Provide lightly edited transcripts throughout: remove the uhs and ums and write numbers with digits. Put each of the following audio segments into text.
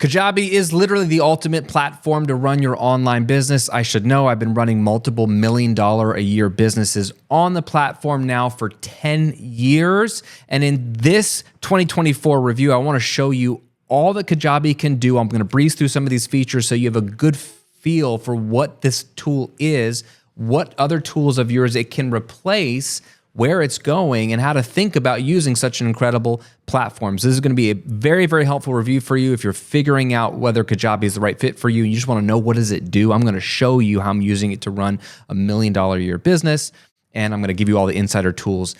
Kajabi is literally the ultimate platform to run your online business. I should know I've been running multiple $1 million a year businesses on the platform now for 10 years. And in this 2024 review, I want to show you all that Kajabi can do. I'm going to breeze through some of these features so you have a good feel for what this tool is, what other tools of yours it can replace, where it's going, and how to think about using such an incredible platform. So this is going to be a very, very helpful review for you if you're figuring out whether Kajabi is the right fit for you and you just want to know what does it do. I'm going to show you how I'm using it to run a $1 million a year business, and I'm going to give you all the insider tools.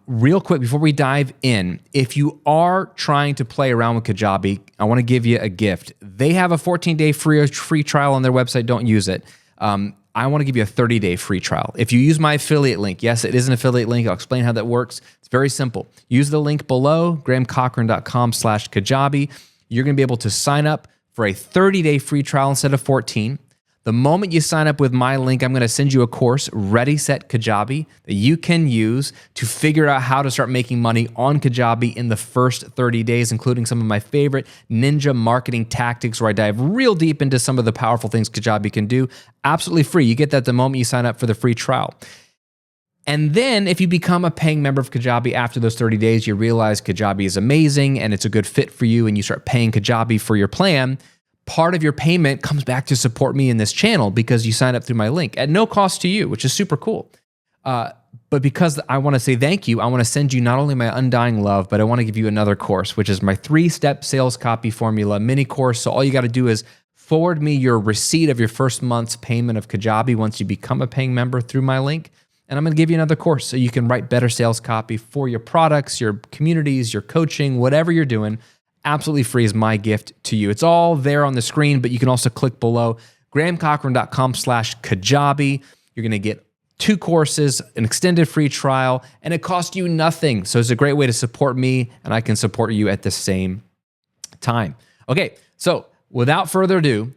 Real quick, before we dive in, if you are trying to play around with Kajabi, I want to give you a gift. They have a 14-day free trial on their website. Don't use it. I want to give you a 30-day free trial. If you use my affiliate link, yes, it is an affiliate link. I'll explain how that works. It's very simple. Use the link below, grahamcochran.com/Kajabi. You're going to be able to sign up for a 30-day free trial instead of 14. The moment you sign up with my link, I'm going to send you a course, Ready Set Kajabi, that you can use to figure out how to start making money on Kajabi in the first 30 days, including some of my favorite ninja marketing tactics where I dive real deep into some of the powerful things Kajabi can do. Absolutely free. You get that the moment you sign up for the free trial. And then if you become a paying member of Kajabi after those 30 days, you realize Kajabi is amazing and it's a good fit for you, and you start paying Kajabi for your plan, part of your payment comes back to support me in this channel because you signed up through my link at no cost to you, which is super cool. But because I want to say thank you, I want to send you not only my undying love, but I want to give you another course, which is my 3-step sales copy formula mini course. So all you got to do is forward me your receipt of your first month's payment of Kajabi once you become a paying member through my link. And I'm going to give you another course so you can write better sales copy for your products, your communities, your coaching, whatever you're doing. Absolutely free is my gift to you. It's all there on the screen, but you can also click below, grahamcochran.com/Kajabi. You're going to get 2 courses, an extended free trial, and it costs you nothing. So it's a great way to support me, and I can support you at the same time. Okay, so without further ado,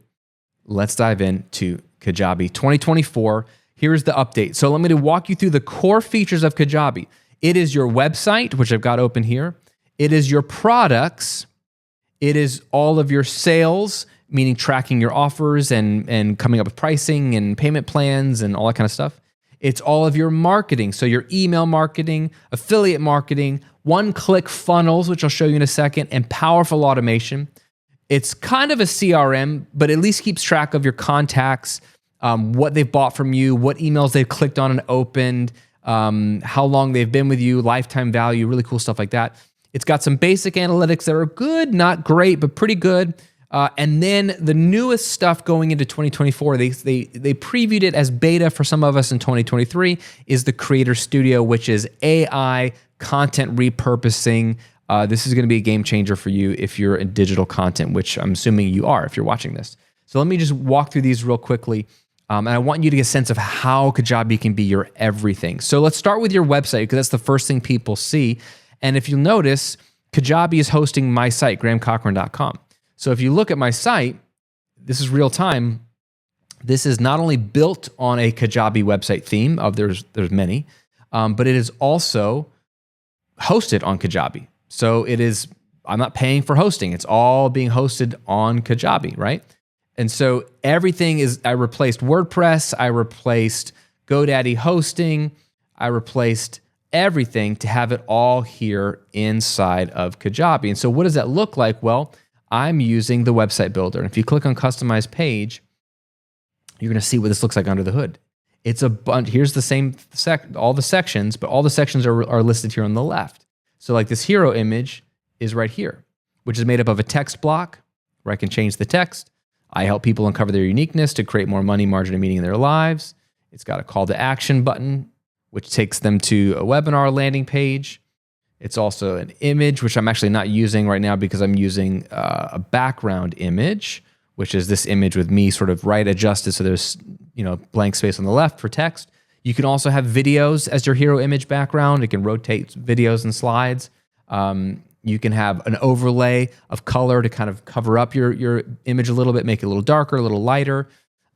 let's dive into Kajabi 2024. Here's the update. So let me walk you through the core features of Kajabi. It is your website, which I've got open here. It is your products. It is all of your sales, meaning tracking your offers and coming up with pricing and payment plans and all that kind of stuff. It's all of your marketing. So your email marketing, affiliate marketing, one-click funnels, which I'll show you in a second, and powerful automation. It's kind of a CRM, but at least keeps track of your contacts, what they've bought from you, what emails they've clicked on and opened, how long they've been with you, lifetime value, really cool stuff like that. It's got some basic analytics that are good, not great, but pretty good. And then the newest stuff going into 2024, they previewed it as beta for some of us in 2023, is the Creator Studio, which is AI content repurposing. This is going to be a game changer for you if you're in digital content, which I'm assuming you are if you're watching this. So let me just walk through these real quickly. And I want you to get a sense of how Kajabi can be your everything. So let's start with your website because that's the first thing people see. And if you'll notice, Kajabi is hosting my site, grahamcochran.com. So if you look at my site, this is real time. This is not only built on a Kajabi website theme, there's many, but it is also hosted on Kajabi. So I'm not paying for hosting. It's all being hosted on Kajabi, right? And so everything I replaced WordPress, I replaced GoDaddy hosting, I replaced everything to have it all here inside of Kajabi. And so what does that look like? Well, I'm using the website builder. And if you click on customize page, you're going to see what this looks like under the hood. It's a bunch. Here's the same all the sections, but all the sections are listed here on the left. So like this hero image is right here, which is made up of a text block where I can change the text. I help people uncover their uniqueness to create more money, margin, and meaning in their lives. It's got a call to action button, which takes them to a webinar landing page. It's also an image, which I'm actually not using right now because I'm using a background image, which is this image with me sort of right adjusted. So there's blank space on the left for text. You can also have videos as your hero image background. It can rotate videos and slides. You can have an overlay of color to kind of cover up your image a little bit, make it a little darker, a little lighter.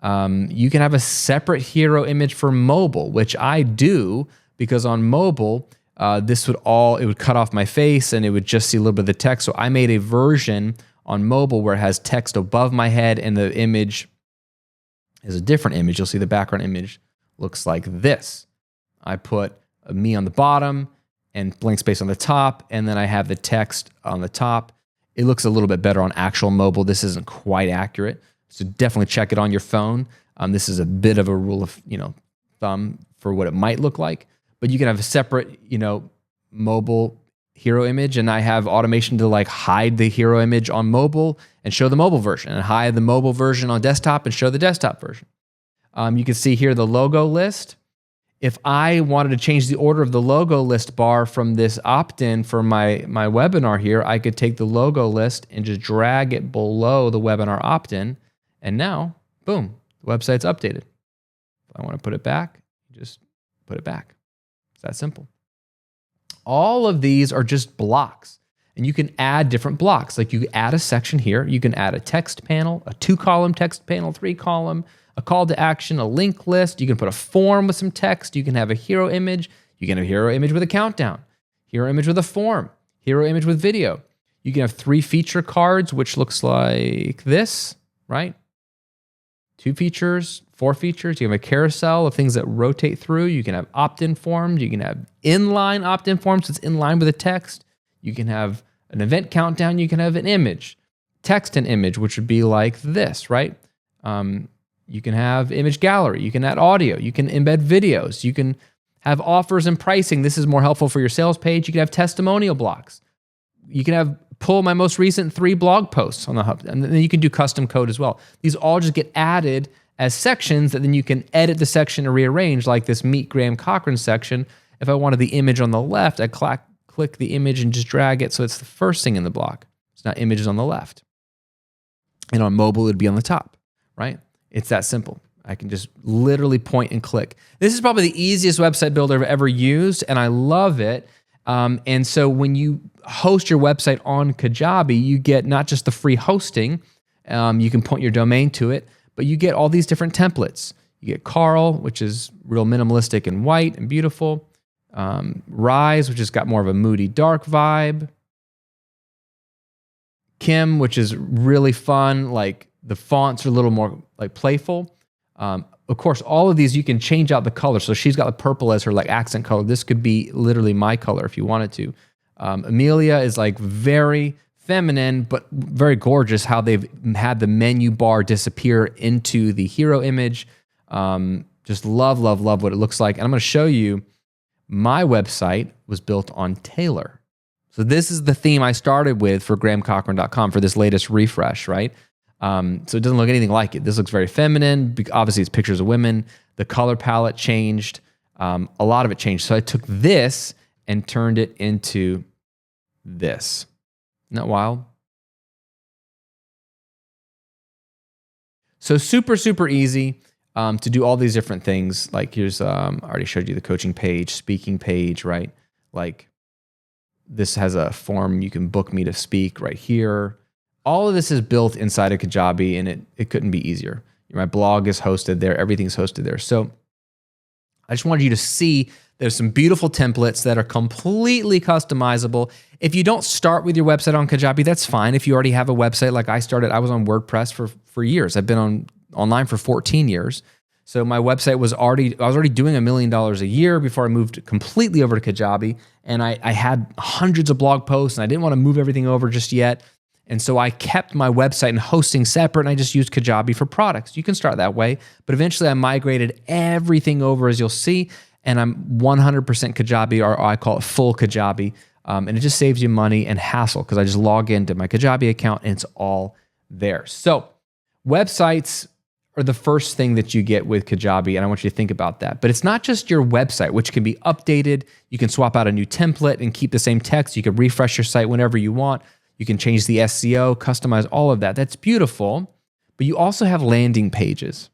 You can have a separate hero image for mobile, which I do because on mobile, it would cut off my face and it would just see a little bit of the text. So I made a version on mobile where it has text above my head and the image is a different image. You'll see the background image looks like this. I put a me on the bottom and blank space on the top, and then I have the text on the top. It looks a little bit better on actual mobile. This isn't quite accurate, so definitely check it on your phone. This is a bit of a rule of thumb for what it might look like, but you can have a separate mobile hero image, and I have automation to like hide the hero image on mobile and show the mobile version, and hide the mobile version on desktop and show the desktop version. You can see here the logo list. If I wanted to change the order of the logo list bar from this opt-in for my webinar here, I could take the logo list and just drag it below the webinar opt-in, and now, boom, the website's updated. If I want to put it back, just put it back. It's that simple. All of these are just blocks, and you can add different blocks. Like you add a section here, you can add a text panel, a 2-column text panel, 3-column, a call to action, a link list. You can put a form with some text. You can have a hero image. You can have a hero image with a countdown, hero image with a form, hero image with video. You can have 3 feature cards, which looks like this, right? 2 features, 4 features. You have a carousel of things that rotate through. You can have opt-in forms. You can have inline opt-in forms. So it's in line with the text. You can have an event countdown. You can have an image, text and image, which would be like this, right? You can have image gallery. You can add audio. You can embed videos. You can have offers and pricing. This is more helpful for your sales page. You can have testimonial blocks. You can have pull my most recent 3 blog posts on the hub. And then you can do custom code as well. These all just get added as sections that then you can edit the section and rearrange, like this Meet Graham Cochran section. If I wanted the image on the left, I click the image and just drag it so it's the first thing in the block. It's not images on the left. And on mobile, it'd be on the top, right? It's that simple. I can just literally point and click. This is probably the easiest website builder I've ever used, and I love it. And so when you host your website on Kajabi, you get not just the free hosting, you can point your domain to it, but you get all these different templates. You get Carl, which is real minimalistic and white and beautiful. Rise, which has got more of a moody, dark vibe. Kim, which is really fun, like the fonts are a little more like playful. Of course, all of these, you can change out the color. So she's got the purple as her like accent color. This could be literally my color if you wanted to. Amelia is like very feminine, but very gorgeous how they've had the menu bar disappear into the hero image. Just love, love, love what it looks like. And I'm going to show you my website was built on Taylor. So this is the theme I started with for grahamcochran.com for this latest refresh, right? So it doesn't look anything like it. This looks very feminine. Obviously, it's pictures of women. The color palette changed. A lot of it changed. So I took this and turned it into this. Isn't that wild? So super, super easy to do all these different things. Like here's, I already showed you the coaching page, speaking page, right? Like this has a form. You can book me to speak right here. All of this is built inside of Kajabi, and it couldn't be easier. My blog is hosted there. Everything's hosted there. So I just wanted you to see there's some beautiful templates that are completely customizable. If you don't start with your website on Kajabi, that's fine. If you already have a website like I started, I was on WordPress for years. I've been online for 14 years. So my website I was already doing $1 million a year before I moved completely over to Kajabi. And I had hundreds of blog posts, and I didn't want to move everything over just yet. And so I kept my website and hosting separate, and I just used Kajabi for products. You can start that way, but eventually I migrated everything over, as you'll see, and I'm 100% Kajabi, or I call it full Kajabi, and it just saves you money and hassle because I just log into my Kajabi account and it's all there. So websites are the first thing that you get with Kajabi, and I want you to think about that. But it's not just your website, which can be updated. You can swap out a new template and keep the same text. You can refresh your site whenever you want. You can change the SEO, customize all of that. That's beautiful, but you also have landing pages.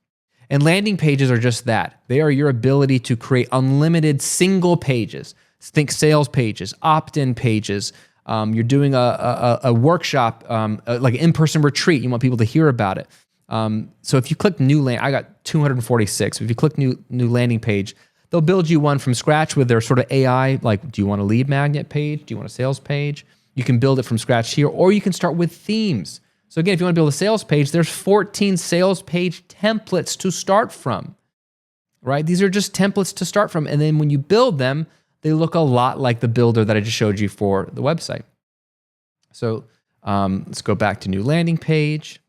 And landing pages are just that. They are your ability to create unlimited single pages. Think sales pages, opt-in pages. You're doing a workshop, like an in-person retreat. You want people to hear about it. So if you click new I got 246. If you click new landing page, they'll build you one from scratch with their sort of AI, like, do you want a lead magnet page? Do you want a sales page? You can build it from scratch here, or you can start with themes. So again, if you want to build a sales page, there's 14 sales page templates to start from, right? These are just templates to start from. And then when you build them, they look a lot like the builder that I just showed you for the website. So let's go back to new landing page.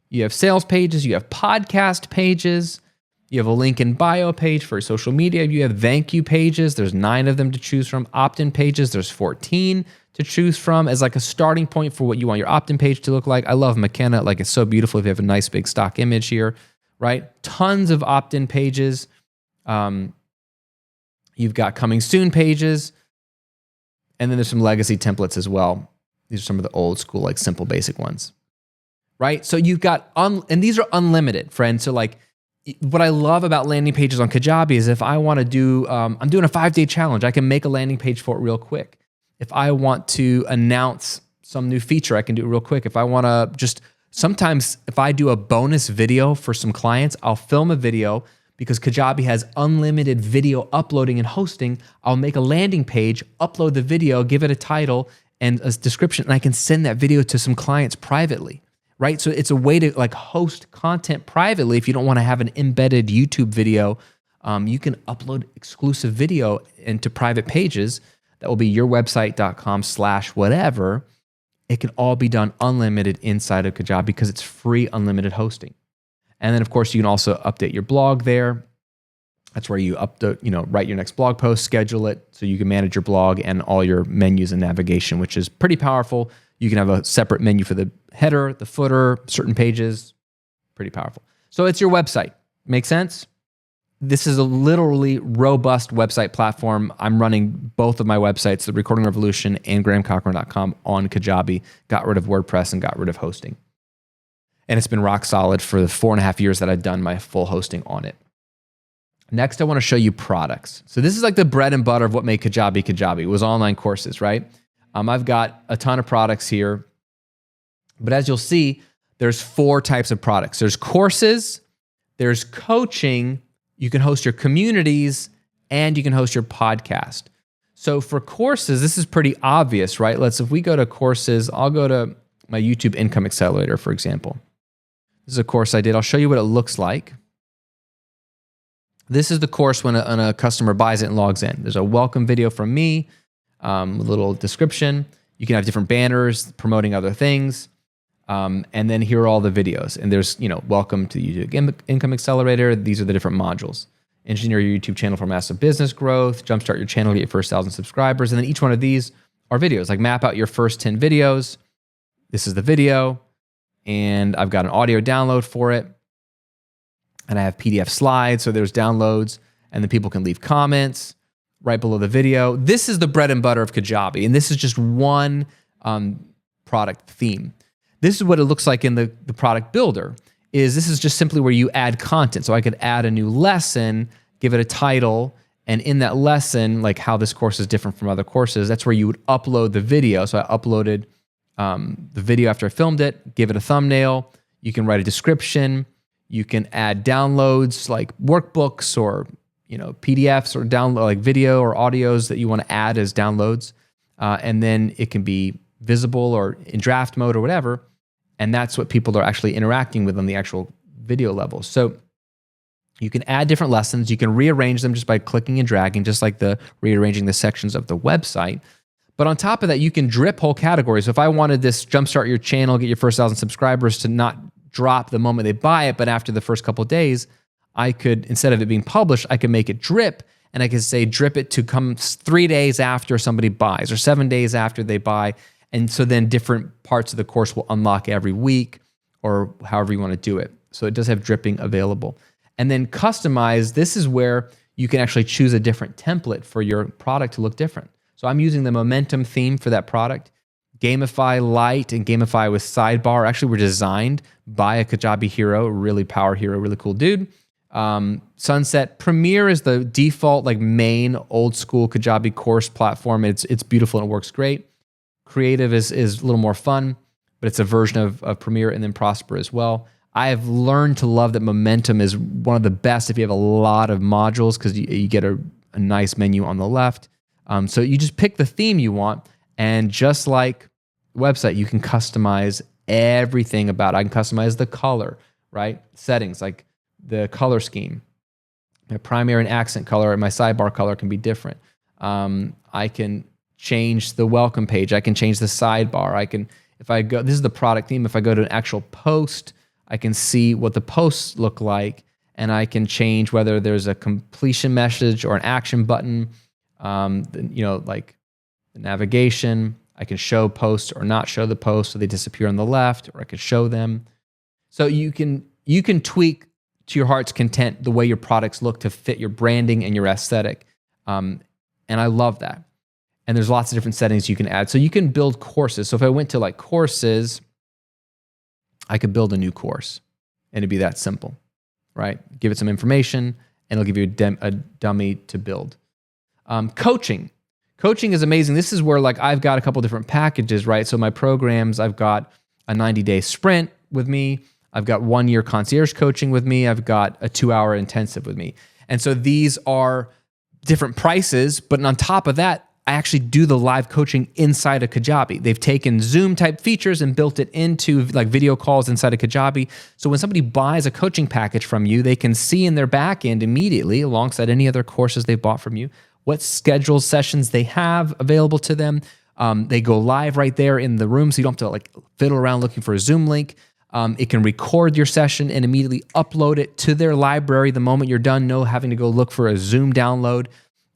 You have sales pages, you have podcast pages, you have a link in bio page for social media, you have thank you pages, there's 9 of them to choose from, opt-in pages, there's 14 to choose from as like a starting point for what you want your opt-in page to look like. I love McKenna, like it's so beautiful if you have a nice big stock image here, right? Tons of opt-in pages. You've got coming soon pages, and then there's some legacy templates as well. These are some of the old school, like simple basic ones. Right? So you've got, and these are unlimited, friends. So like what I love about landing pages on Kajabi is if I want to do, I'm doing a 5-day challenge, I can make a landing page for it real quick. If I want to announce some new feature, I can do it real quick. If I want to just, sometimes if I do a bonus video for some clients, I'll film a video because Kajabi has unlimited video uploading and hosting. I'll make a landing page, upload the video, give it a title and a description, and I can send that video to some clients privately. Right? So it's a way to like host content privately. If you don't want to have an embedded YouTube video, you can upload exclusive video into private pages. That will be yourwebsite.com/whatever. It can all be done unlimited inside of Kajabi because it's free unlimited hosting. And then of course you can also update your blog there. That's where you write your next blog post, schedule it so you can manage your blog and all your menus and navigation, which is pretty powerful. You can have a separate menu for the header, the footer, certain pages. Pretty powerful. So it's your website. Make sense? This is a literally robust website platform. I'm running both of my websites, The Recording Revolution and GrahamCochran.com, on Kajabi. Got rid of WordPress and got rid of hosting. And it's been rock solid for the 4.5 years that I've done my full hosting on it. Next, I want to show you products. So this is like the bread and butter of what made Kajabi Kajabi. It was online courses, right? I've got a ton of products here, but as you'll see, there's 4 types of products. There's courses, there's coaching, you can host your communities, and you can host your podcast. So for courses, this is pretty obvious, right? If we go to courses, I'll go to my YouTube Income Accelerator, for example. This is a course I did. I'll show you what it looks like. This is the course when a customer buys it and logs in. There's a welcome video from me, a little description. You can have different banners promoting other things. And then here are all the videos. And there's, welcome to YouTube Income Accelerator. These are the different modules. Engineer your YouTube channel for massive business growth, jumpstart your channel, get your first 1,000 subscribers. And then each one of these are videos, like map out your first 10 videos. This is the video. And I've got an audio download for it. And I have PDF slides, so there's downloads. And then people can leave comments right below the video. This is the bread and butter of Kajabi, and this is just one product theme. This is what it looks like in the product builder. This is just simply where you add content. So I could add a new lesson, give it a title, and in that lesson, like how this course is different from other courses, that's where you would upload the video. So I uploaded the video after I filmed it, give it a thumbnail. You can write a description. You can add downloads like workbooks or PDFs or download like video or audios that you want to add as downloads. And then it can be visible or in draft mode or whatever. And that's what people are actually interacting with on the actual video level. So you can add different lessons. You can rearrange them just by clicking and dragging, just like the rearranging the sections of the website. But on top of that, you can drip whole categories. So if I wanted this jumpstart your channel, get your first 1,000 subscribers to not drop the moment they buy it, but after the first couple of days, I could, instead of it being published, I could make it drip, and I could say drip it to come 3 days after somebody buys or 7 days after they buy. And so then different parts of the course will unlock every week or however you want to do it. So it does have dripping available. And then customize, this is where you can actually choose a different template for your product to look different. So I'm using the momentum theme for that product. Gamify Lite and Gamify with Sidebar actually were designed by a Kajabi hero, really power hero, really cool dude. Sunset Premiere is the default, like main old school Kajabi course platform. It's beautiful and it works great. Creative is a little more fun, but it's a version of Premiere, and then Prosper as well. I have learned to love that Momentum is one of the best if you have a lot of modules because you get a nice menu on the left. So you just pick the theme you want, and just like the website, you can customize everything about it. I can customize the color, right? Settings like the color scheme. My primary and accent color and my sidebar color can be different. I can change the welcome page. I can change the sidebar. I can, if I go, this is the product theme. If I go to an actual post, I can see what the posts look like, and I can change whether there's a completion message or an action button, like the navigation. I can show posts or not show the posts so they disappear on the left, or I could show them. So you can tweak to your heart's content the way your products look to fit your branding and your aesthetic. And I love that. And there's lots of different settings you can add. So you can build courses. So if I went to like courses, I could build a new course, and it'd be that simple, right? Give it some information and it'll give you a dummy to build. Coaching is amazing. This is where like I've got a couple different packages, right? So my programs, I've got a 90-day sprint with me. I've got 1-year concierge coaching with me. I've got a 2-hour intensive with me. And so these are different prices, but on top of that, I actually do the live coaching inside of Kajabi. They've taken Zoom type features and built it into like video calls inside of Kajabi. So when somebody buys a coaching package from you, they can see in their back end immediately, alongside any other courses they've bought from you, what scheduled sessions they have available to them. They go live right there in the room, so you don't have to like fiddle around looking for a Zoom link. It can record your session and immediately upload it to their library the moment you're done, no having to go look for a Zoom download.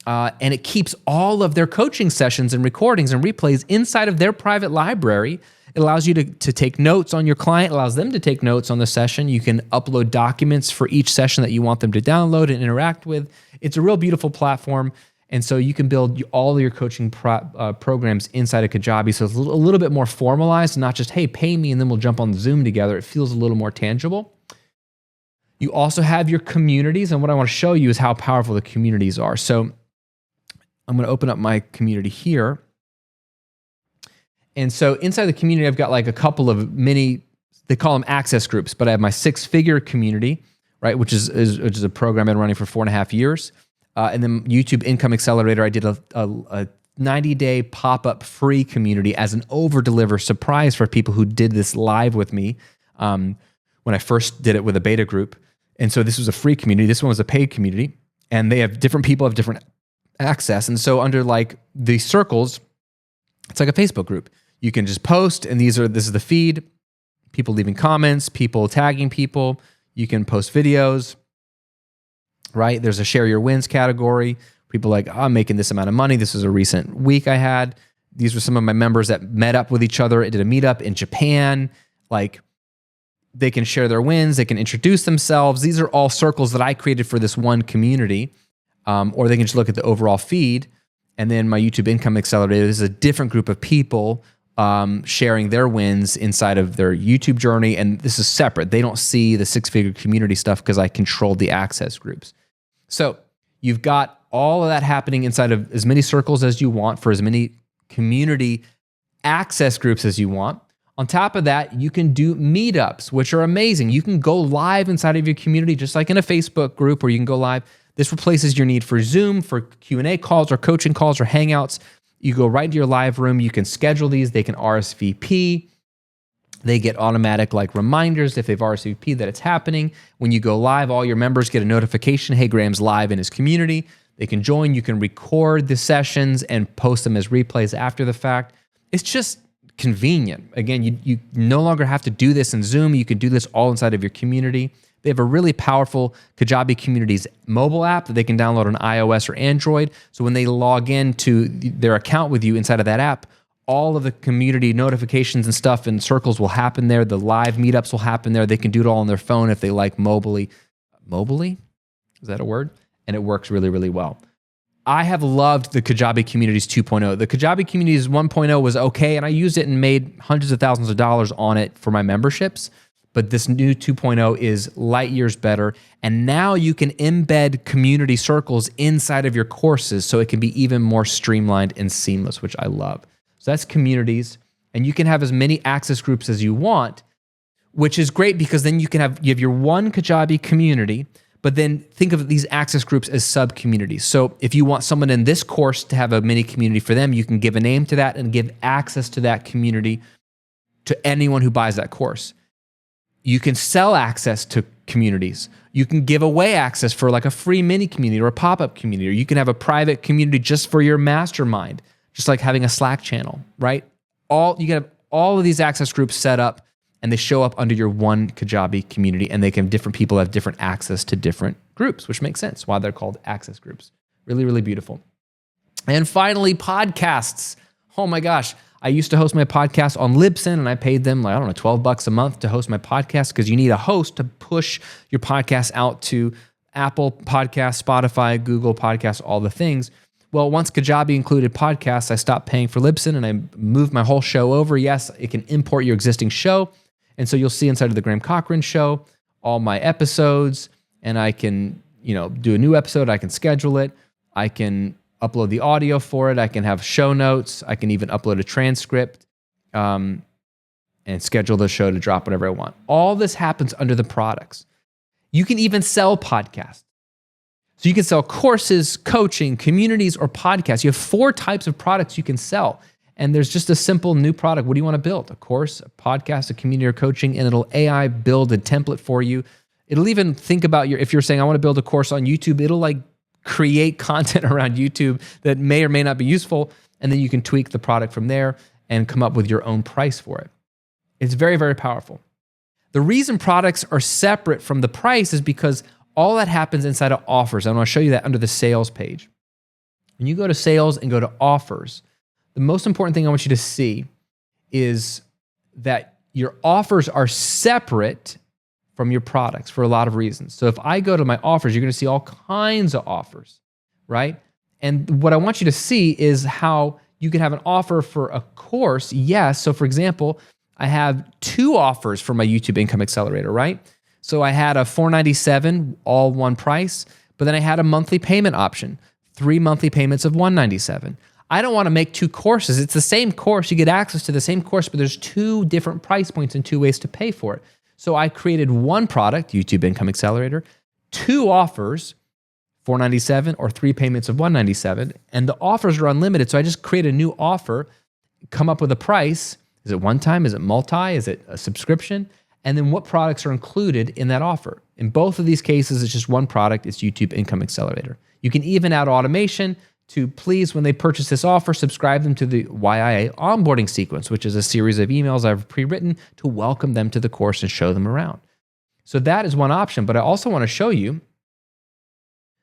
And it keeps all of their coaching sessions and recordings and replays inside of their private library. It allows you to take notes on your client, allows them to take notes on the session. You can upload documents for each session that you want them to download and interact with. It's a real beautiful platform. And so you can build all of your coaching programs inside of Kajabi. So it's a little bit more formalized, not just, hey, pay me and then we'll jump on Zoom together. It feels a little more tangible. You also have your communities. And what I want to show you is how powerful the communities are. So I'm going to open up my community here. And so inside the community, I've got like a couple of mini, they call them access groups, but I have my 6-figure community, right? Which is a program I've been running for 4.5 years. And then YouTube Income Accelerator, I did a 90-day pop-up free community as an over-deliver surprise for people who did this live with me when I first did it with a beta group. And so this was a free community. This one was a paid community. And they have different people have different access. And so under like the circles, it's like a Facebook group. You can just post, and this is the feed, people leaving comments, people tagging people. You can post videos, right? There's a share your wins category. People like, I'm making this amount of money. This is a recent week I had. These were some of my members that met up with each other. I did a meetup in Japan. Like, they can share their wins. They can introduce themselves. These are all circles that I created for this one community. Or they can just look at the overall feed. And then my YouTube Income Accelerator, this is a different group of people sharing their wins inside of their YouTube journey. And this is separate. They don't see the 6-figure community stuff because I controlled the access groups. So you've got all of that happening inside of as many circles as you want for as many community access groups as you want. On top of that, you can do meetups, which are amazing. You can go live inside of your community, just like in a Facebook group where you can go live. This replaces your need for Zoom, for Q&A calls or coaching calls or Hangouts. You go right into your live room. You can schedule these. They can RSVP. They get automatic like reminders if they've RSVP'd that it's happening. When you go live, all your members get a notification, hey, Graham's live in his community. They can join. You can record the sessions and post them as replays after the fact. It's just convenient. Again, you no longer have to do this in Zoom. You can do this all inside of your community. They have a really powerful Kajabi Communities mobile app that they can download on iOS or Android. So when they log into their account with you inside of that app, all of the community notifications and stuff and circles will happen there. The live meetups will happen there. They can do it all on their phone if they like mobily. Mobily? Is that a word? And it works really, really well. I have loved the Kajabi Communities 2.0. The Kajabi Communities 1.0 was okay, and I used it and made hundreds of thousands of dollars on it for my memberships. But this new 2.0 is light years better. And now you can embed community circles inside of your courses so it can be even more streamlined and seamless, which I love. So that's communities. And you can have as many access groups as you want, which is great because then you have your one Kajabi community, but then think of these access groups as sub-communities. So if you want someone in this course to have a mini community for them, you can give a name to that and give access to that community to anyone who buys that course. You can sell access to communities. You can give away access for like a free mini community or a pop-up community, or you can have a private community just for your mastermind, just like having a Slack channel, right? You can have all of these access groups set up, and they show up under your one Kajabi community, and different people have different access to different groups, which makes sense why they're called access groups. Really, really beautiful. And finally, podcasts. Oh my gosh. I used to host my podcast on Libsyn, and I paid them, like, I don't know, $12 a month to host my podcast, because you need a host to push your podcast out to Apple Podcasts, Spotify, Google Podcasts, all the things. Well, once Kajabi included podcasts, I stopped paying for Libsyn and I moved my whole show over. Yes, it can import your existing show. And so you'll see inside of the Graham Cochran Show all my episodes, and I can, do a new episode. I can schedule it. I can upload the audio for it. I can have show notes. I can even upload a transcript and schedule the show to drop whenever I want. All this happens under the products. You can even sell podcasts. So you can sell courses, coaching, communities, or podcasts. You have 4 types of products you can sell. And there's just a simple new product. What do you want to build? A course, a podcast, a community, or coaching, and it'll AI build a template for you. It'll even think about if you're saying, I want to build a course on YouTube, it'll like create content around YouTube that may or may not be useful, and then you can tweak the product from there and come up with your own price for it. It's very, very powerful. The reason products are separate from the price is because all that happens inside of offers. I'm going to show you that under the sales page. When you go to sales and go to offers, the most important thing I want you to see is that your offers are separate from your products for a lot of reasons. So if I go to my offers, you're going to see all kinds of offers, right? And what I want you to see is how you can have an offer for a course. Yes. So for example, I have 2 offers for my YouTube Income Accelerator, right? So I had a $497, all one price, but then I had a monthly payment option, 3 monthly payments of $197. I don't want to make 2 courses. It's the same course. You get access to the same course, but there's 2 different price points and 2 ways to pay for it. So I created one product, YouTube Income Accelerator, 2 offers, $497 or 3 payments of $197, and the offers are unlimited. So I just create a new offer, come up with a price. Is it one time? Is it multi? Is it a subscription? And then what products are included in that offer. In both of these cases, it's just one product. It's YouTube Income Accelerator. You can even add automation to please, when they purchase this offer, subscribe them to the YIA onboarding sequence, which is a series of emails I've pre-written to welcome them to the course and show them around. So that is one option, but I also want to show you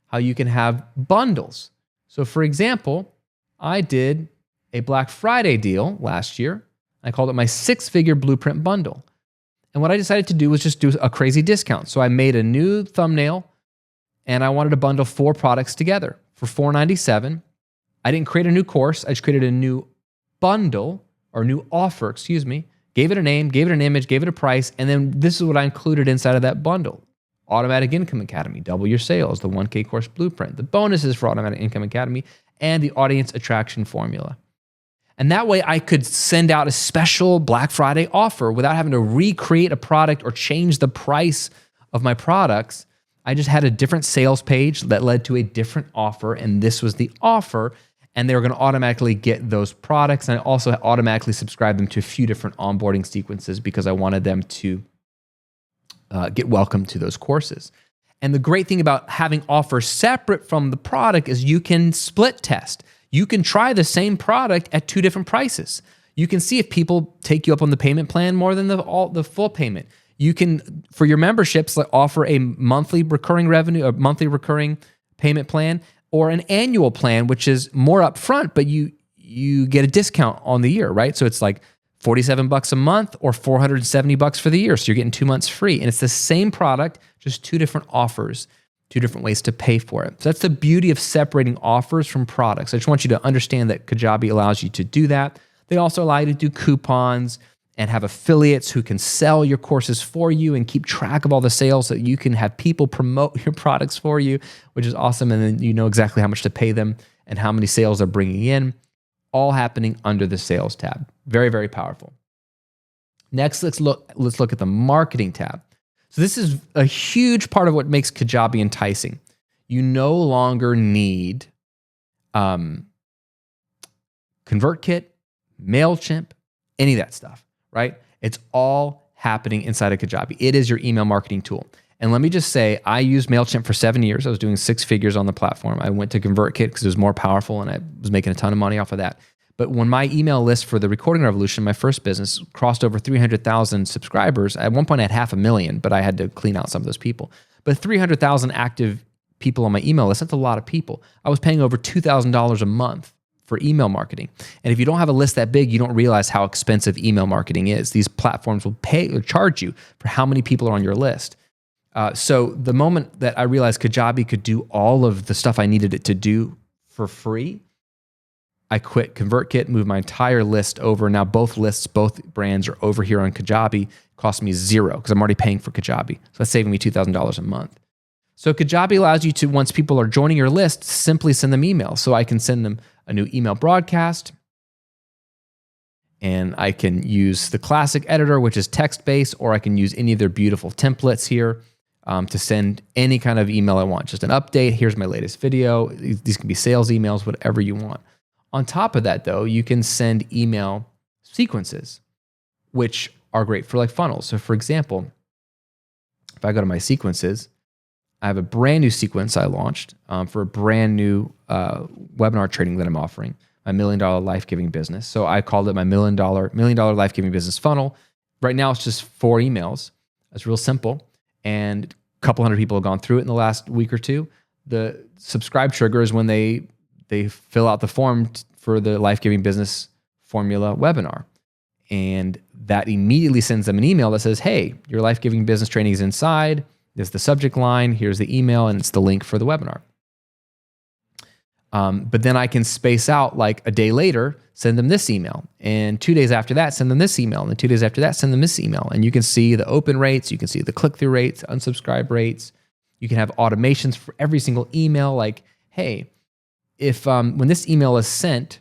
how you can have bundles. So for example, I did a Black Friday deal last year. I called it my 6-figure blueprint bundle. And what I decided to do was just do a crazy discount. So I made a new thumbnail and I wanted to bundle 4 products together for $497. I didn't create a new course. I just created a new bundle or new offer, gave it a name, gave it an image, gave it a price. And then this is what I included inside of that bundle. Automatic Income Academy, double your sales, the 1K course blueprint, the bonuses for Automatic Income Academy, and the audience attraction formula. And that way I could send out a special Black Friday offer without having to recreate a product or change the price of my products. I just had a different sales page that led to a different offer, and this was the offer, and they were going to automatically get those products. And I also automatically subscribed them to a few different onboarding sequences because I wanted them to get welcome to those courses. And the great thing about having offers separate from the product is you can split test. You can try the same product at 2 different prices. You can see if people take you up on the payment plan more than the full payment. You can, for your memberships, offer a monthly recurring revenue, a monthly recurring payment plan, or an annual plan, which is more upfront, but you get a discount on the year, right? So it's like $47 a month or $470 for the year. So you're getting 2 months free. And it's the same product, just 2 different offers, 2 different ways to pay for it. So that's the beauty of separating offers from products. I just want you to understand that Kajabi allows you to do that. They also allow you to do coupons and have affiliates who can sell your courses for you and keep track of all the sales so that you can have people promote your products for you, which is awesome. And then you know exactly how much to pay them and how many sales they're bringing in, all happening under the sales tab. Very, very powerful. Next, let's look at the marketing tab. So this is a huge part of what makes Kajabi enticing. You no longer need ConvertKit, MailChimp, any of that stuff, right? It's all happening inside of Kajabi. It is your email marketing tool. And let me just say, I used MailChimp for 7 years. I was doing 6 figures on the platform. I went to ConvertKit because it was more powerful and I was making a ton of money off of that. But when my email list for the Recording Revolution, my first business, crossed over 300,000 subscribers, at one point I had 500,000, but I had to clean out some of those people. But 300,000 active people on my email list, that's a lot of people. I was paying over $2,000 a month for email marketing. And if you don't have a list that big, you don't realize how expensive email marketing is. These platforms will pay or charge you for how many people are on your list. So the moment that I realized Kajabi could do all of the stuff I needed it to do for free, I quit ConvertKit, moved my entire list over. Now both lists, both brands are over here on Kajabi. It cost me $0 because I'm already paying for Kajabi. So that's saving me $2,000 a month. So Kajabi allows you to, once people are joining your list, simply send them emails. So I can send them a new email broadcast, and I can use the classic editor, which is text-based, or I can use any of their beautiful templates here to send any kind of email I want. Just an update, here's my latest video. These can be sales emails, whatever you want. On top of that, though, you can send email sequences, which are great for like funnels. So for example, if I go to my sequences, I have a brand new sequence I launched for a brand new webinar training that I'm offering, my $1 Million Life-Giving Business. So I called it my $1 Million Life-Giving Business Funnel. Right now, it's just 4 emails. It's real simple. And a couple hundred people have gone through it in the last week or two. The subscribe trigger is when they fill out the form for the Life-Giving Business Formula webinar. And that immediately sends them an email that says, hey, your Life-Giving Business training is inside. There's the subject line, here's the email, and it's the link for the webinar. But then I can space out like a day later, send them this email. And 2 days after that, send them this email. And then 2 days after that, send them this email. And you can see the open rates, you can see the click-through rates, unsubscribe rates. You can have automations for every single email. Like, hey, if when this email is sent,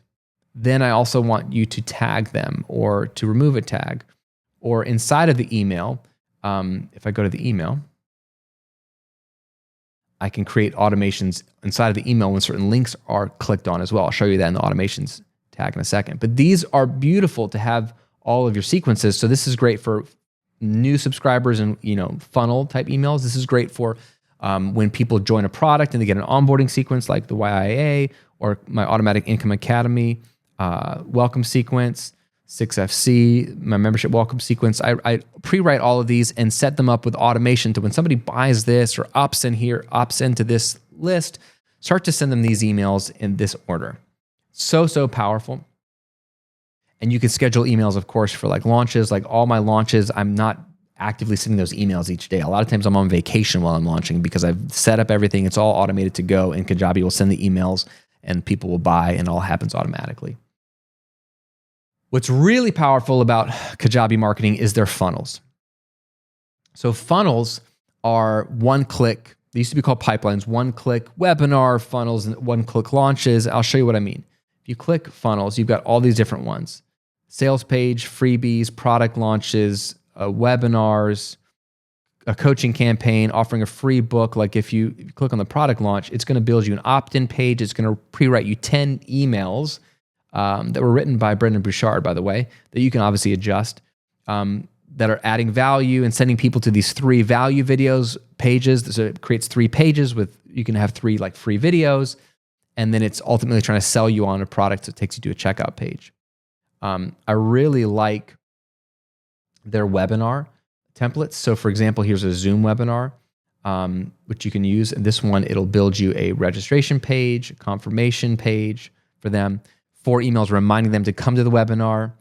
then I also want you to tag them or to remove a tag. Or inside of the email, if I go to the email, I can create automations inside of the email when certain links are clicked on as well. I'll show you that in the automations tag in a second. But these are beautiful to have all of your sequences. So this is great for new subscribers and funnel type emails. This is great for when people join a product and they get an onboarding sequence like the YIA or my Automatic Income Academy welcome sequence, 6FC, my membership welcome sequence. I pre-write all of these and set them up with automation to when somebody buys this or opts into this list, start to send them these emails in this order. So powerful. And you can schedule emails, of course, for like launches. Like all my launches, I'm not actively sending those emails each day. A lot of times I'm on vacation while I'm launching because I've set up everything. It's all automated to go, and Kajabi will send the emails and people will buy, and it all happens automatically. What's really powerful about Kajabi marketing is their funnels. So funnels are one-click. They used to be called pipelines, one-click webinar funnels and one-click launches. I'll show you what I mean. If you click funnels, you've got all these different ones. Sales page, freebies, product launches, webinars, a coaching campaign, offering a free book. Like if you click on the product launch, it's going to build you an opt-in page. It's going to pre-write you 10 emails that were written by Brendan Bouchard, by the way, that you can obviously adjust, that are adding value and sending people to these 3 value videos pages. So it creates 3 pages with, you can have 3 like free videos. And then it's ultimately trying to sell you on a product that takes you to a checkout page. I really like their webinar templates. So for example, here's a Zoom webinar, which you can use. And this one, it'll build you a registration page, a confirmation page for them, 4 emails reminding them to come to the webinar.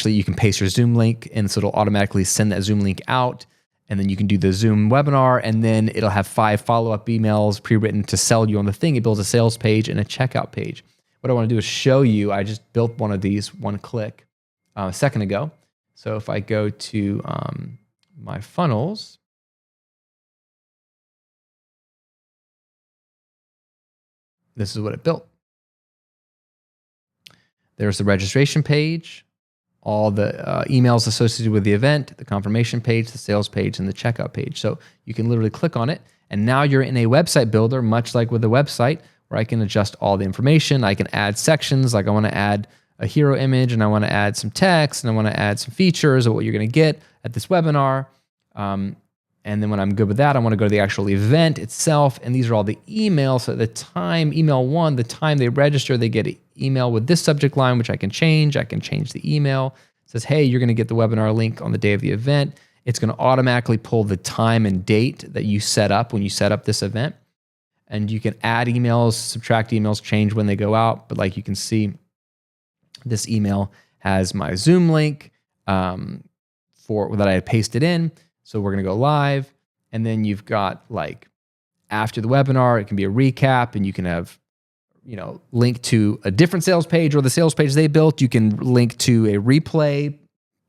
You can paste your Zoom link, and so it'll automatically send that Zoom link out. And then you can do the Zoom webinar, and then it'll have 5 follow-up emails pre-written to sell you on the thing. It builds a sales page and a checkout page. What I want to do is show you, I just built one of these one click a second ago. So if I go to my funnels, this is what it built. There's the registration page, all the emails associated with the event, the confirmation page, the sales page, and the checkout page. So you can literally click on it, and now you're in a website builder, much like with a website, where I can adjust all the information. I can add sections, like I want to add a hero image and I want to add some text and I want to add some features of what you're going to get at this webinar. And then when I'm good with that, I want to go to the actual event itself. And these are all the emails. So at the time, email one, the time they register, they get an email with this subject line, which I can change. I can change the email. It says, hey, you're going to get the webinar link on the day of the event. It's going to automatically pull the time and date that you set up when you set up this event. And you can add emails, subtract emails, change when they go out. But like you can see, this email has my Zoom link for that I had pasted in. So we're going to go live, and then you've got like after the webinar, it can be a recap, and you can have, link to a different sales page or the sales page they built. You can link to a replay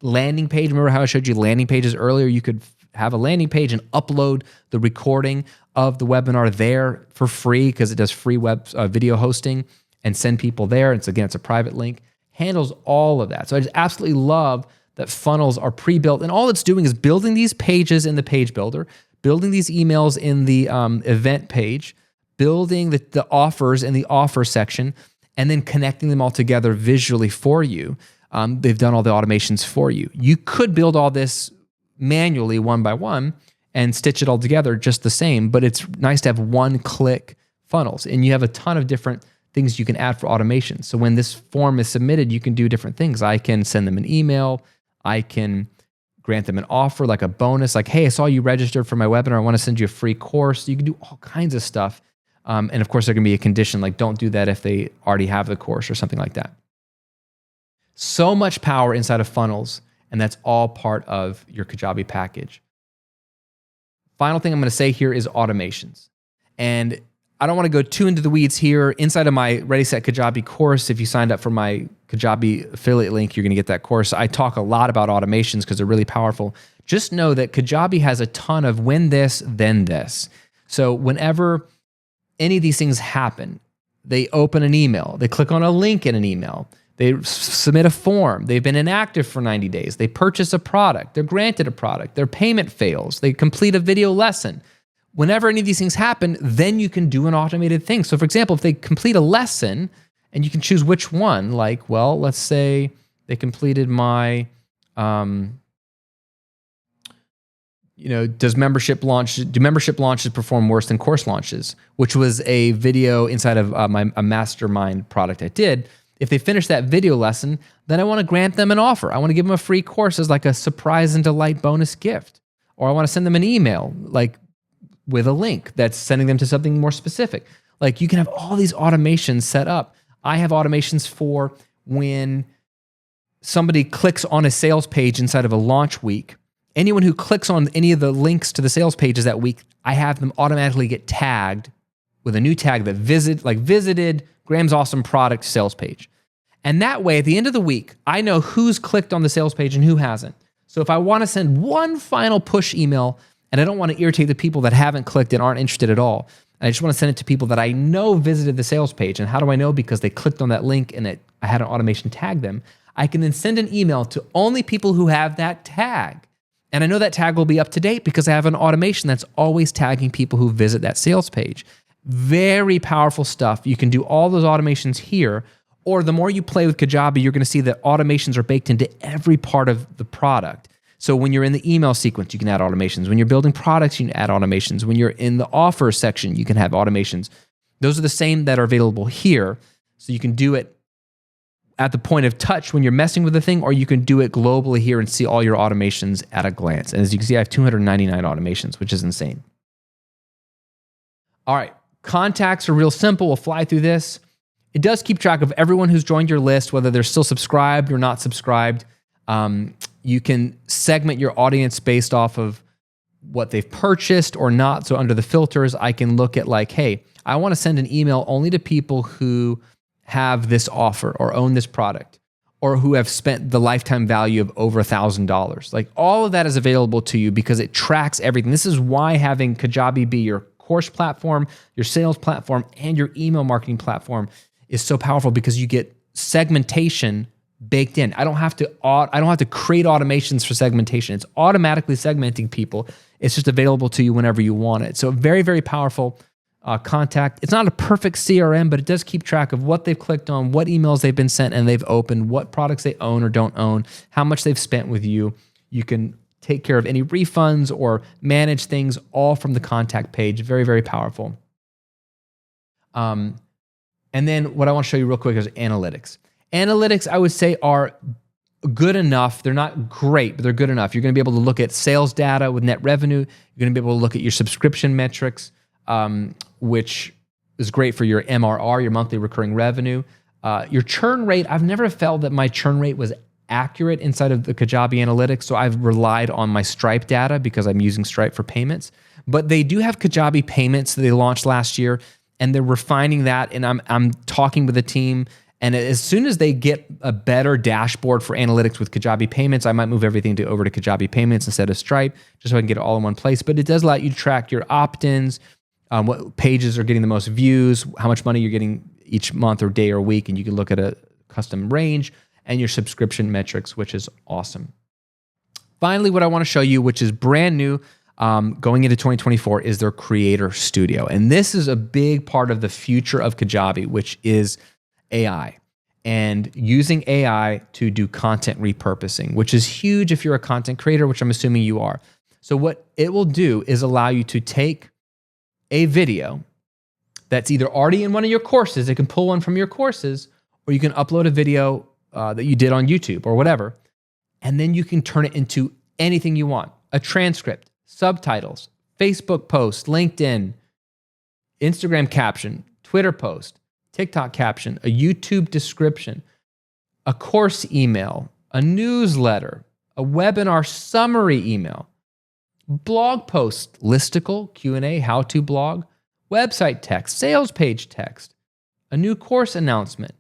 landing page. Remember how I showed you landing pages earlier? You could have a landing page and upload the recording of the webinar there for free because it does free web video hosting and send people there. It's a private link. Handles all of that. So I just absolutely love that funnels are pre-built, and all it's doing is building these pages in the page builder, building these emails in the event page, building the offers in the offer section, and then connecting them all together visually for you. They've done all the automations for you. You could build all this manually one by one and stitch it all together just the same, but it's nice to have one-click funnels, and you have a ton of different things you can add for automation. So when this form is submitted, you can do different things. I can send them an email. I can grant them an offer, like a bonus, like, hey, I saw you registered for my webinar. I want to send you a free course. You can do all kinds of stuff. And of course, there can be a condition, like don't do that if they already have the course or something like that. So much power inside of funnels, and that's all part of your Kajabi package. Final thing I'm going to say here is automations. And I don't want to go too into the weeds here. Inside of my Ready Set Kajabi course, if you signed up for my Kajabi affiliate link, you're going to get that course. I talk a lot about automations because they're really powerful. Just know that Kajabi has a ton of when this, then this. So whenever any of these things happen, they open an email, they click on a link in an email, they submit a form, they've been inactive for 90 days, they purchase a product, they're granted a product, their payment fails, they complete a video lesson. Whenever any of these things happen, then you can do an automated thing. So for example, if they complete a lesson and you can choose which one, like, well, let's say they completed my, do membership launches perform worse than course launches, which was a video inside of a mastermind product I did. If they finish that video lesson, then I want to grant them an offer. I want to give them a free course as like a surprise and delight bonus gift. Or I want to send them an email, like, with a link that's sending them to something more specific. Like you can have all these automations set up. I have automations for when somebody clicks on a sales page inside of a launch week. Anyone who clicks on any of the links to the sales pages that week, I have them automatically get tagged with a new tag that visited Graham's awesome product sales page. And that way, at the end of the week, I know who's clicked on the sales page and who hasn't. So if I want to send one final push email, and I don't want to irritate the people that haven't clicked and aren't interested at all, I just want to send it to people that I know visited the sales page. And how do I know? Because they clicked on that link and I had an automation tag them. I can then send an email to only people who have that tag. And I know that tag will be up to date because I have an automation that's always tagging people who visit that sales page. Very powerful stuff. You can do all those automations here, or the more you play with Kajabi, you're going to see that automations are baked into every part of the product. So when you're in the email sequence, you can add automations. When you're building products, you can add automations. When you're in the offer section, you can have automations. Those are the same that are available here. So you can do it at the point of touch when you're messing with the thing, or you can do it globally here and see all your automations at a glance. And as you can see, I have 299 automations, which is insane. All right, contacts are real simple. We'll fly through this. It does keep track of everyone who's joined your list, whether they're still subscribed or not subscribed. You can segment your audience based off of what they've purchased or not. So under the filters, I can look at like, hey, I want to send an email only to people who have this offer or own this product or who have spent the lifetime value of over $1,000. Like all of that is available to you because it tracks everything. This is why having Kajabi be your course platform, your sales platform, and your email marketing platform is so powerful because you get segmentation baked in. I don't have to create automations for segmentation. It's automatically segmenting people. It's just available to you whenever you want it. So very, very powerful. contact. It's not a perfect CRM, but it does keep track of what they've clicked on, what emails they've been sent and they've opened, what products they own or don't own, how much they've spent with you. You can take care of any refunds or manage things all from the contact page. Very, very powerful. And then what I want to show you real quick is analytics. Analytics, I would say, are good enough. They're not great, but they're good enough. You're going to be able to look at sales data with net revenue. You're going to be able to look at your subscription metrics, which is great for your MRR, your monthly recurring revenue. Your churn rate, I've never felt that my churn rate was accurate inside of the Kajabi analytics, so I've relied on my Stripe data because I'm using Stripe for payments. But they do have Kajabi payments that they launched last year, and they're refining that, and I'm talking with the team. And as soon as they get a better dashboard for analytics with Kajabi payments, I might move everything over to Kajabi payments instead of Stripe, just so I can get it all in one place. But it does allow you to track your opt-ins, what pages are getting the most views, how much money you're getting each month or day or week, and you can look at a custom range and your subscription metrics, which is awesome. Finally, what I want to show you, which is brand new going into 2024, is their Creator Studio. And this is a big part of the future of Kajabi, which is AI and using AI to do content repurposing, which is huge if you're a content creator, which I'm assuming you are. So what it will do is allow you to take a video that's either already in one of your courses, it can pull one from your courses, or you can upload a video that you did on YouTube or whatever, and then you can turn it into anything you want. A transcript, subtitles, Facebook post, LinkedIn, Instagram caption, Twitter post, TikTok caption, a YouTube description, a course email, a newsletter, a webinar summary email, blog post, listicle, Q&A, how-to blog, website text, sales page text, a new course announcement,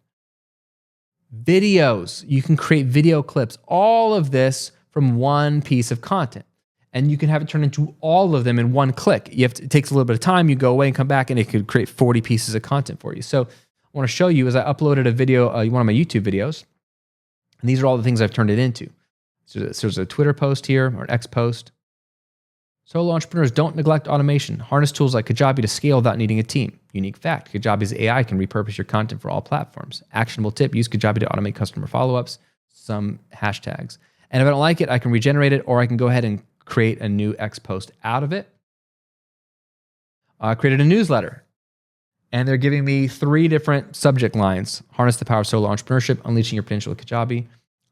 videos. You can create video clips, all of this from one piece of content. And you can have it turn into all of them in one click. It takes a little bit of time. You go away and come back, and it could create 40 pieces of content for you. So I want to show you is I uploaded a video, one of my YouTube videos, and these are all the things I've turned it into. So there's a Twitter post here, or an X post. Solo entrepreneurs don't neglect automation. Harness tools like Kajabi to scale without needing a team. Unique fact, Kajabi's AI can repurpose your content for all platforms. Actionable tip, use Kajabi to automate customer follow-ups, some hashtags. And if I don't like it, I can regenerate it, or I can go ahead and create a new X post out of it. I created a newsletter, and they're giving me 3 different subject lines. Harness the power of solo entrepreneurship, unleashing your potential with Kajabi.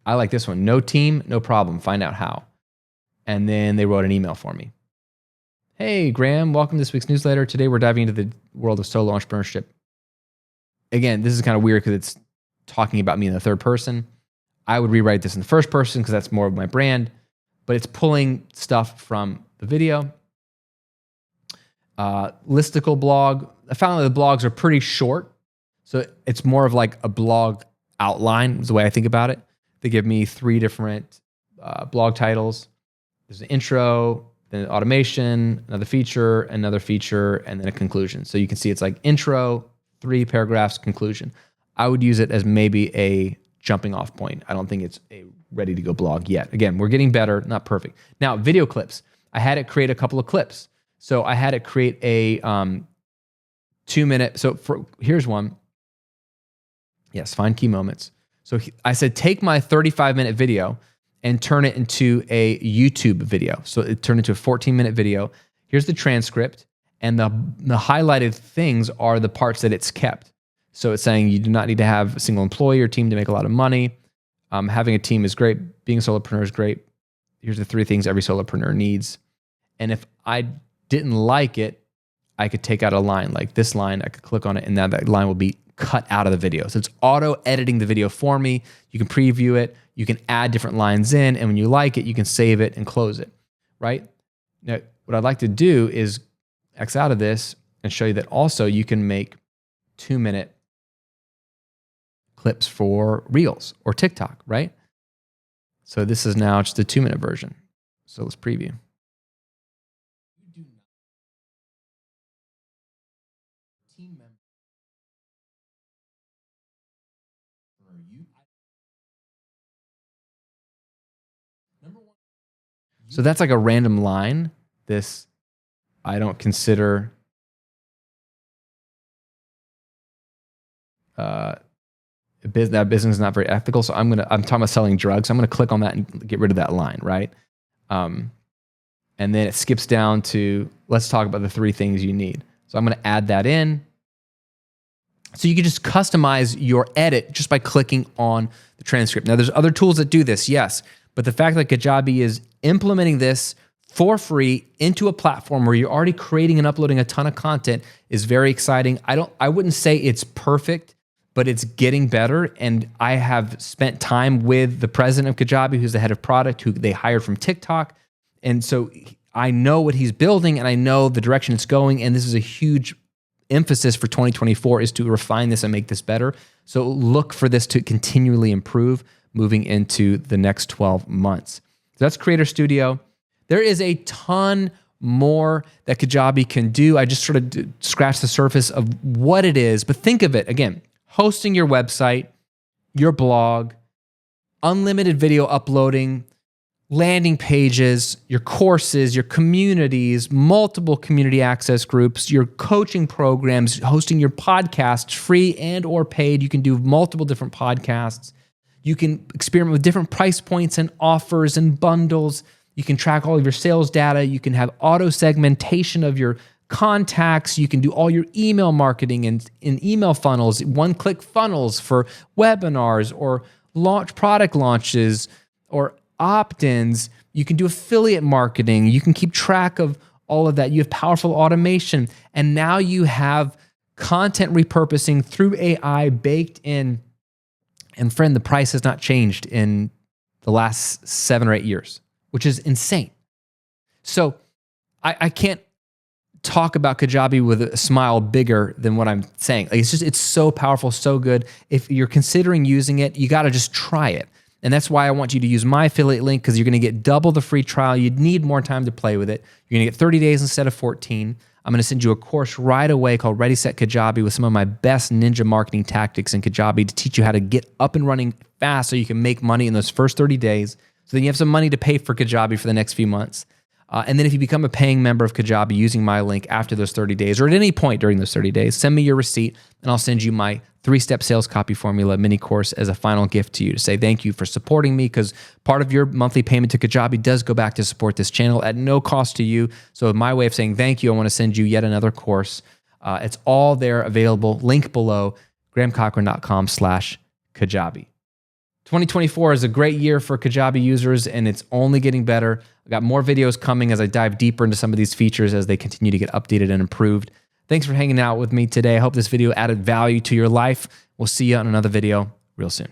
I like this one. No team, no problem. Find out how. And then they wrote an email for me. Hey, Graham, welcome to this week's newsletter. Today we're diving into the world of solo entrepreneurship. Again, this is kind of weird because it's talking about me in the third person. I would rewrite this in the first person because that's more of my brand, but it's pulling stuff from the video. Listicle blog. I found that the blogs are pretty short, so it's more of like a blog outline is the way I think about it. They give me 3 different blog titles. There's an intro, then automation, another feature, and then a conclusion. So you can see it's like intro, 3 paragraphs, conclusion. I would use it as maybe a jumping off point. I don't think it's a ready to go blog yet. Again, we're getting better, not perfect. Now, video clips. I had it create a couple of clips. So I had it create a 2-minute. So here's one. Yes, find key moments. So I said, take my 35-minute video and turn it into a YouTube video. So it turned into a 14-minute video. Here's the transcript, and the highlighted things are the parts that it's kept. So it's saying you do not need to have a single employee or team to make a lot of money. Having a team is great. Being a solopreneur is great. Here's the 3 things every solopreneur needs. And if I didn't like it, I could take out a line like this line. I could click on it, and now that line will be cut out of the video. So it's auto editing the video for me. You can preview it. You can add different lines in, and when you like it, you can save it and close it, right? Now, what I'd like to do is X out of this and show you that also you can make 2-minute clips for Reels or TikTok, right? So this is now just a 2-minute version. So let's preview. So that's like a random line. This I don't consider that business is not very ethical. So I'm talking about selling drugs. So I'm going to click on that and get rid of that line, right? And then it skips down to, let's talk about the 3 things you need. So I'm going to add that in. So you can just customize your edit just by clicking on the transcript. Now there's other tools that do this, yes, but the fact that Kajabi is implementing this for free into a platform where you're already creating and uploading a ton of content is very exciting. I wouldn't say it's perfect, but it's getting better. And I have spent time with the president of Kajabi, who's the head of product, who they hired from TikTok. And so I know what he's building and I know the direction it's going. And this is a huge emphasis for 2024 is to refine this and make this better. So look for this to continually improve moving into the next 12 months. So that's Creator Studio. There is a ton more that Kajabi can do. I just sort of scratched the surface of what it is, but think of it again, hosting your website, your blog, unlimited video uploading, landing pages, your courses, your communities, multiple community access groups, your coaching programs, hosting your podcasts, free and or paid. You can do multiple different podcasts. You can experiment with different price points and offers and bundles. You can track all of your sales data. You can have auto segmentation of your contacts. You can do all your email marketing and in email funnels, one-click funnels for webinars or product launches or opt-ins. You can do affiliate marketing. You can keep track of all of that. You have powerful automation. And now you have content repurposing through AI baked in. And friend, the price has not changed in the last 7 or 8 years, which is insane. So I can't talk about Kajabi with a smile bigger than what I'm saying. Like it's so powerful, so good. If you're considering using it, you got to just try it. And that's why I want you to use my affiliate link, because you're going to get double the free trial. You'd need more time to play with it. You're going to get 30 days instead of 14. I'm going to send you a course right away called Ready Set Kajabi with some of my best ninja marketing tactics in Kajabi to teach you how to get up and running fast so you can make money in those first 30 days. So then you have some money to pay for Kajabi for the next few months. And then if you become a paying member of Kajabi using my link after those 30 days or at any point during those 30 days, send me your receipt and I'll send you my 3-step sales copy formula mini course as a final gift to you to say thank you for supporting me, because part of your monthly payment to Kajabi does go back to support this channel at no cost to you. So my way of saying thank you, I want to send you yet another course. It's all there available. Link below, grahamcochran.com/Kajabi. 2024 is a great year for Kajabi users, and it's only getting better. I've got more videos coming as I dive deeper into some of these features as they continue to get updated and improved. Thanks for hanging out with me today. I hope this video added value to your life. We'll see you on another video real soon.